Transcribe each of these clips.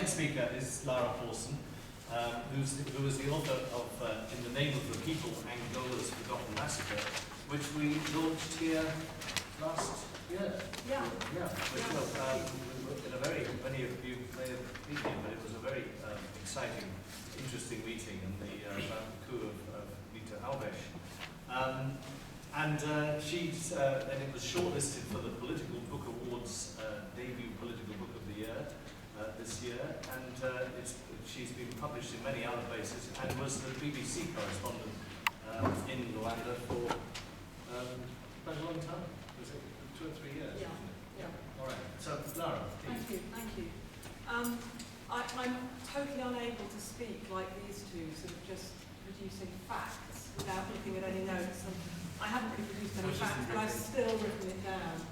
next speaker is Lara Pawson, who is the author of In the Name of the People, Angola's Forgotten Massacre, which we launched here last year. Yeah. Which was, in a very, many of you may have been here, but it was a very exciting, interesting meeting in the coup of Vita Alves. And it was shortlisted for the Political Book Awards debut Political Book of the Year this year, and she's been published in many other places and was the BBC correspondent in Rwanda for quite a long time. Was it 2 or 3 years? Yeah. All right. So, Lara, please. Thank you. I'm totally unable to speak like these two, sort of just producing facts without looking at any notes. I haven't really produced any facts, but I've still written it down.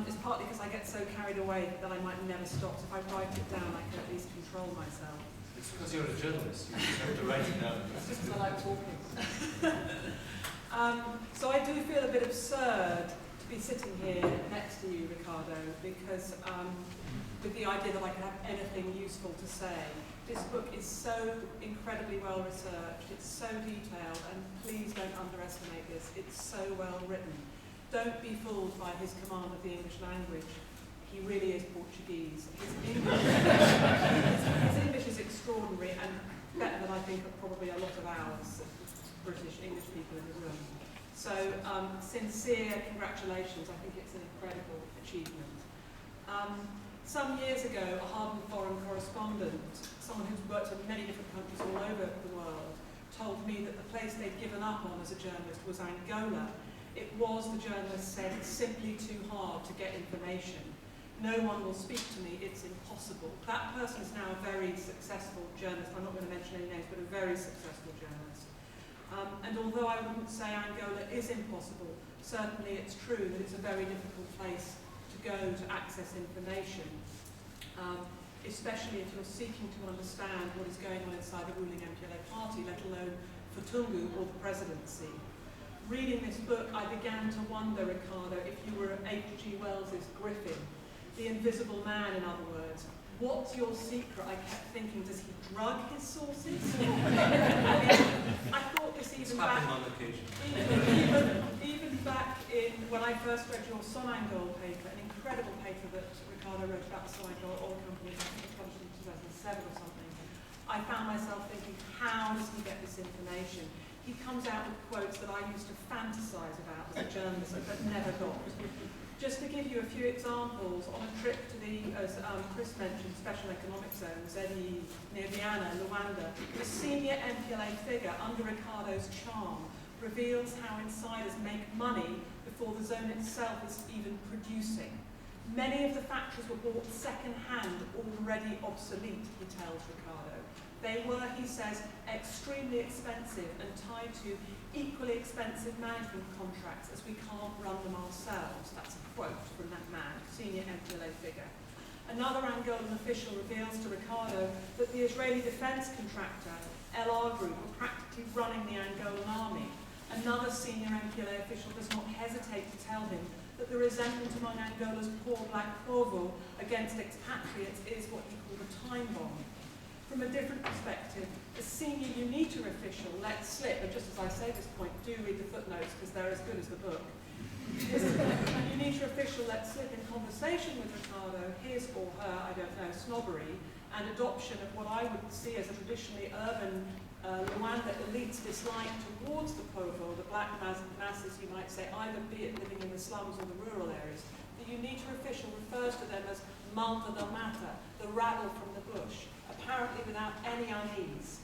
It's partly because I get so carried away that I might never stop. So if I write it down, I can at least control myself. It's because you're a journalist. You just have to write it down. It's just because I like talking. So I do feel a bit absurd to be sitting here next to you, Ricardo, because with the idea that I can have anything useful to say. This book is so incredibly well researched, it's so detailed, and please don't underestimate this, it's so well written. Don't be fooled by his command of the English language. He really is Portuguese. His English is extraordinary and better than I think of probably a lot of ours, British English people in the room. So sincere congratulations, I think it's an incredible achievement. Some years ago, a hardened foreign correspondent, someone who's worked in many different countries all over the world, told me that the place they'd given up on as a journalist was Angola. It was, the journalist said, simply too hard to get information. No one will speak to me, it's impossible. That person is now a very successful journalist. I'm not going to mention any names, but a very successful journalist. And although I wouldn't say Angola is impossible, certainly it's true that it's a very difficult place to go to access information, especially if you're seeking to understand what is going on inside the ruling MPLA party, let alone Fatungu or the presidency. Reading this book, I began to wonder, Ricardo, if you were H.G. Wells's Griffin, the invisible man, in other words. What's your secret? I kept thinking, does he drug his sources? I thought this even back, even back in, when I first read your Sonangol paper, an incredible paper that Ricardo wrote about the Sonangol oil company, I think it was published in 2007 or something. I found myself thinking, how does he get this information? He comes out with quotes that I used to fantasize about as a journalist, but never got. Just to give you a few examples, on a trip to the, as Chris mentioned, Special Economic Zone, ZE, near Vienna, Luanda, the senior MPLA figure under Ricardo's charm reveals how insiders make money before the zone itself is even producing. Many of the factories were bought second-hand, already obsolete, he tells Ricardo. They were, he says, extremely expensive and tied to equally expensive management contracts as we can't run them ourselves. That's a quote from that man, senior MPLA figure. Another Angolan official reveals to Ricardo that the Israeli defense contractor, LR Group, were practically running the Angolan army. Another senior MPLA official does not hesitate to tell him that the resentment among Angola's poor black povo against expatriates is what he called a time bomb. From a different perspective, a senior UNITA official let slip, and just as I say this point, do read the footnotes because they're as good as the book. A UNITA official let slip in conversation with Ricardo his or her, I don't know, snobbery and adoption of what I would see as a traditionally urban Luanda elite's dislike towards the povo, the black masses, you might say, either be it living in the slums or the rural areas. The UNITA official refers to them as malta da mata, the rabble from the bush, apparently without any unease.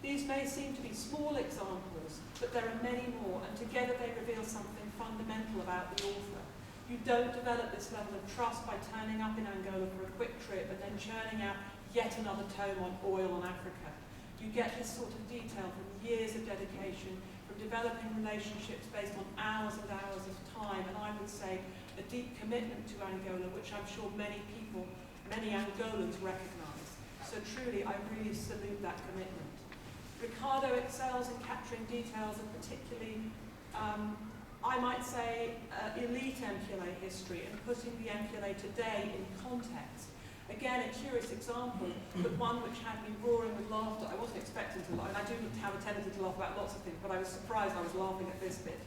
These may seem to be small examples, but there are many more, and together they reveal something fundamental about the author. You don't develop this level of trust by turning up in Angola for a quick trip and then churning out yet another tome on oil on Africa. You get this sort of detail from years of dedication, from developing relationships based on hours and hours of time, and I would say a deep commitment to Angola, which I'm sure many people, many Angolans recognise. So truly, I really salute that commitment. Ricardo excels in capturing details of particularly, I might say, elite MPLA history and putting the MPLA today in context Again, a curious example, but one which had me roaring with laughter. I wasn't expecting to laugh, and I do have a tendency to laugh about lots of things, but I was surprised I was laughing at this bit.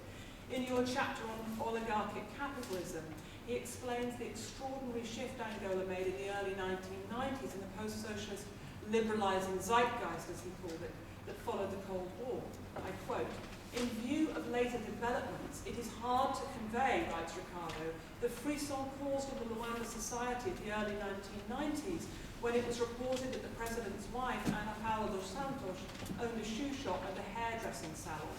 In your chapter on oligarchic capitalism, he explains the extraordinary shift Angola made in the early 1990s in the post-socialist liberalising zeitgeist, as he called it, that followed the Cold War. I quote, "In view of later developments, it is hard to convey," writes Ricardo, "the frisson caused in the Luanda society of the early 1990s when it was reported that the president's wife, Ana Paula dos Santos, owned a shoe shop and a hairdressing salon."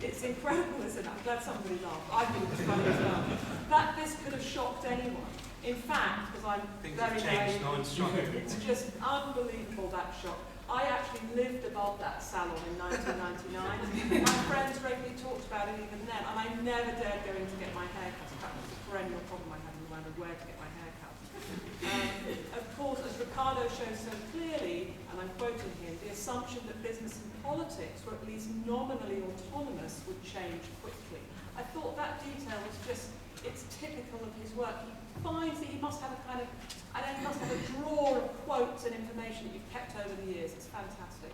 It's incredible, isn't it? I'm glad somebody laughed. I think it was funny as well. That this could have shocked anyone. In fact, because I'm very naive, it's just unbelievable, that shock. I actually lived above that salon in 1999. My friends regularly talked about it even then, and I never dared go in to get my hair cut. In fact, it was a perennial problem I had in Rwanda, where to get my hair cut. Of course, as Ricardo shows so clearly, and I'm quoting him, the assumption that business and politics were at least nominally autonomous would change quickly. I thought that detail was just, it's typical of his work. He finds that he must have a kind of, he must have a drawer of quotes and information that you've kept over the years. It's fantastic.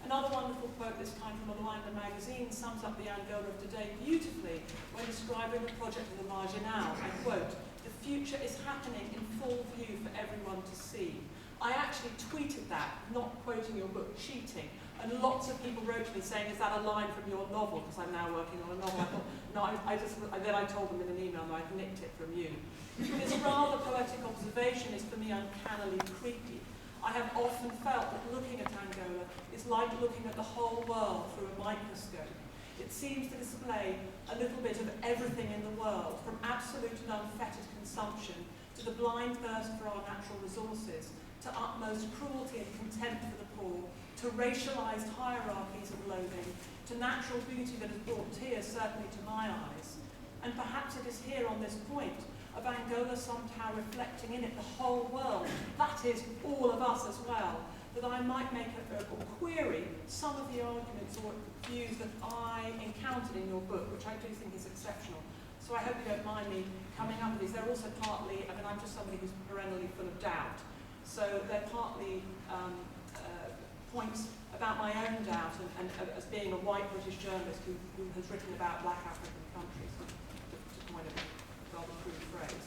Another wonderful quote, this time from a Luanda magazine, sums up the Angola of today beautifully when describing the project of the Marginal. I quote, "The future is happening in full view for everyone to see." I actually tweeted that, not quoting your book, cheating, and lots of people wrote to me saying, "Is that a line from your novel?" Because I'm now working on a novel. I thought, no, then I told them in an email, no, I'd nicked it from you. This rather poetic observation is for me uncannily creepy. I have often felt that looking at Angola is like looking at the whole world through a microscope. It seems to display a little bit of everything in the world, from absolute and unfettered consumption to the blind thirst for our natural resources, to utmost cruelty and contempt for the poor, to racialized hierarchies of loathing, to natural beauty that has brought tears certainly to my eyes. And perhaps it is here on this point of Angola somehow reflecting in it the whole world, that is, all of us as well, that I might make or query some of the arguments or views that I encountered in your book, which I do think is exceptional. So I hope you don't mind me coming up with these. They're also partly, I'm just somebody who's perennially full of doubt, so they're partly points about my own doubt and as being a white British journalist who has written about black African countries, to coin a rather crude phrase.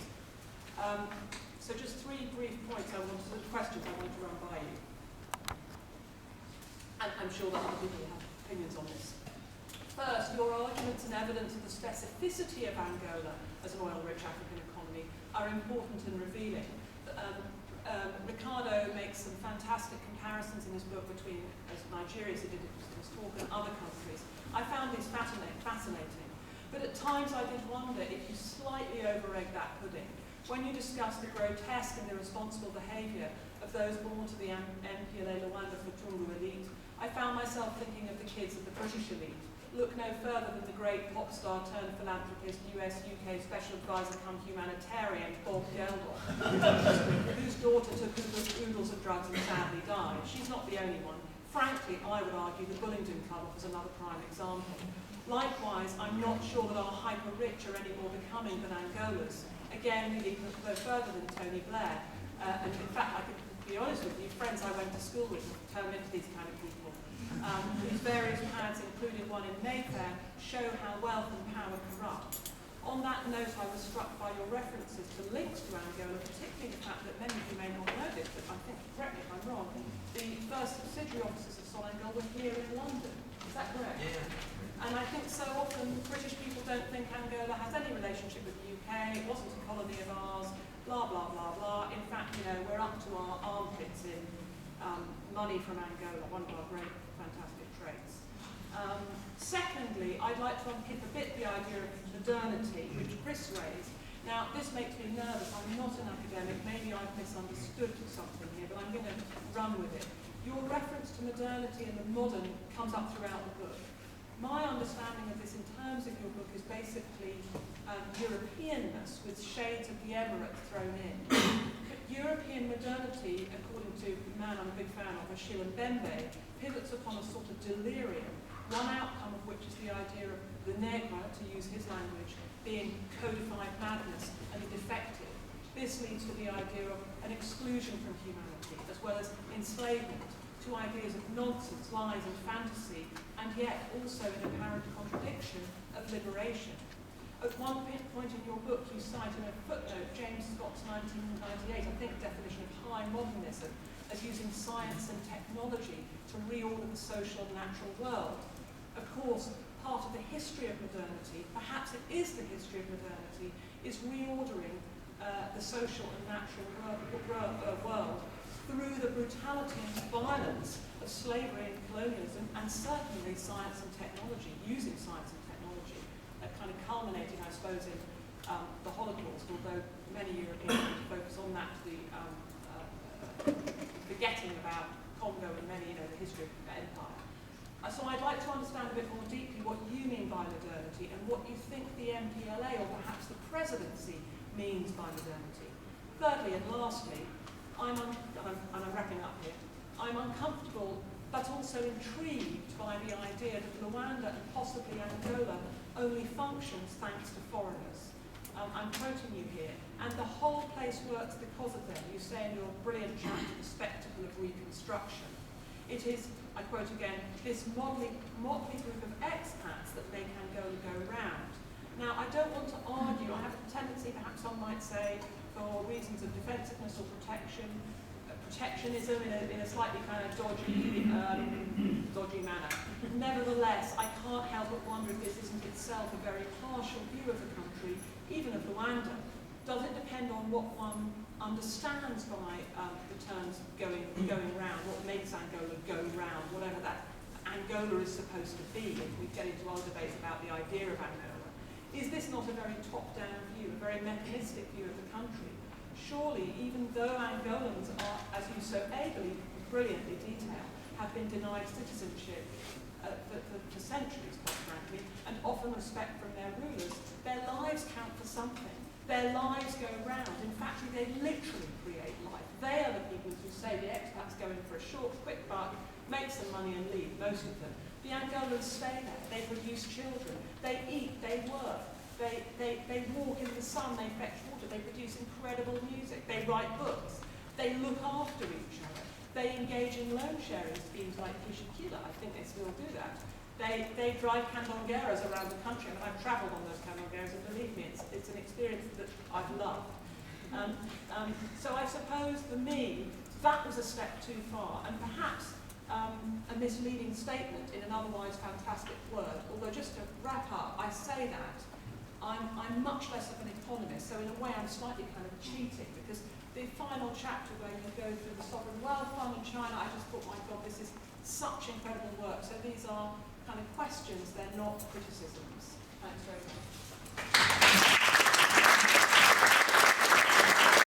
So just three brief points questions I want to run by you. And I'm sure that other people have opinions on this. First, your arguments and evidence of the specificity of Angola as an oil-rich African economy are important and revealing. Ricardo makes some fantastic comparisons in his book between Nigeria, as he did in his talk, and other countries. I found these fascinating, but at times I did wonder if you slightly over-egg that pudding. When you discuss the grotesque and irresponsible behaviour of those born to the MPLA Luanda Futungu elite, I found myself thinking of the kids of the British elite. Look no further than the great pop star turned philanthropist, US-UK special advisor come humanitarian, Bob Geldof, whose daughter took oodles of drugs and sadly died. She's not the only one. Frankly, I would argue the Bullingdon Club was another prime example. Likewise, I'm not sure that our hyper-rich are any more becoming than Angola's. Again, we need to go further than Tony Blair. And in fact, I could be honest with you, friends I went to school with turned into these kind of people. Whose various paths, including one in Mayfair, show how wealth and power corrupt. On that note, I was struck by your references to links to Angola, particularly the fact that many of you may not know this, but I think, correct me if I'm wrong, the first subsidiary offices of SOAS were here in London. Is that correct? Yeah. And I think so often British people don't think Angola has any relationship with the UK, it wasn't a colony of ours, blah, blah, blah, blah. In fact, we're up to our armpits in money from Angola, one of our great fantastic traits. Secondly, I'd like to unpick a bit the idea of modernity, which Chris raised. Now, this makes me nervous. I'm not an academic. Maybe I've misunderstood something here, but I'm going to run with it. Your reference to modernity and the modern comes up throughout the book. My understanding of this in terms of your book is basically Europeanness with shades of the emirate thrown in. European modernity, according to a man I'm a big fan of, Achille Mbembe, pivots upon a sort of delirium, one outcome of which is the idea of the negra, to use his language, being codified madness and defective. This leads to the idea of an exclusion from humanity, as well as enslavement, to ideas of nonsense, lies and fantasy, and yet also in apparent contradiction of liberation. At one point in your book, you cite in a footnote James Scott's 1998, I think, definition of high modernism as using science and technology to reorder the social and natural world. Of course, part of the history of modernity, perhaps it is the history of modernity, is reordering the social and natural world through the brutality and violence of slavery and colonialism, and certainly science and technology, using science and technology, kind of culminating, I suppose, in the Holocaust, although many Europeans focus on that, forgetting about Congo and many, the history of the empire. So I'd like to understand a bit more deeply what you mean by modernity and what you think the MPLA or perhaps the presidency means by modernity. Thirdly and lastly, I'm wrapping up here, I'm uncomfortable but also intrigued by the idea that Luanda and possibly Angola only functions thanks to foreigners. I'm quoting you here, and the whole place works because of them. You say in your brilliant chapter, The Spectacle of Reconstruction. It is, I quote again, this motley group of expats that make Angola go round. Now, I don't want to argue, I have a tendency, perhaps some might say, for reasons of defensiveness or protectionism in a slightly kind of dodgy manner. Nevertheless, I can't help but wonder if this isn't itself a very partial view of the country, even of Luanda. Does it depend on what one understands by the terms going round, what makes Angola go round, whatever that Angola is supposed to be, if we get into our debates about the idea of Angola? Is this not a very top-down view, a very mechanistic view of the country? Surely, even though Angolans are, as you so ably, brilliantly detail, have been denied citizenship for centuries, quite frankly, and often respect from their rulers, their lives count for something. Their lives go round. In fact, they literally create life. They are the people who say the expats go in for a short, quick buck, make some money and leave, most of them. The Angolans stay there. They produce children. They eat. They work. They walk in the sun. They fetch water. They produce incredible music. They write books. They look after each other. They engage in loan sharing schemes like Cuxima-Zwa. I think they still do that. They drive candongueras around the country. I mean, I've travelled on those candongueras, and believe me, it's an experience that I've loved. So I suppose for me, that was a step too far, and perhaps a misleading statement in an otherwise fantastic word. Although just to wrap up, I say that I'm much less of an economist, so in a way I'm slightly kind of cheating, because the final chapter where you go through the sovereign wealth fund in China, I just thought, my God, this is such incredible work. So these are kind of questions, they're not criticisms. Thanks very much.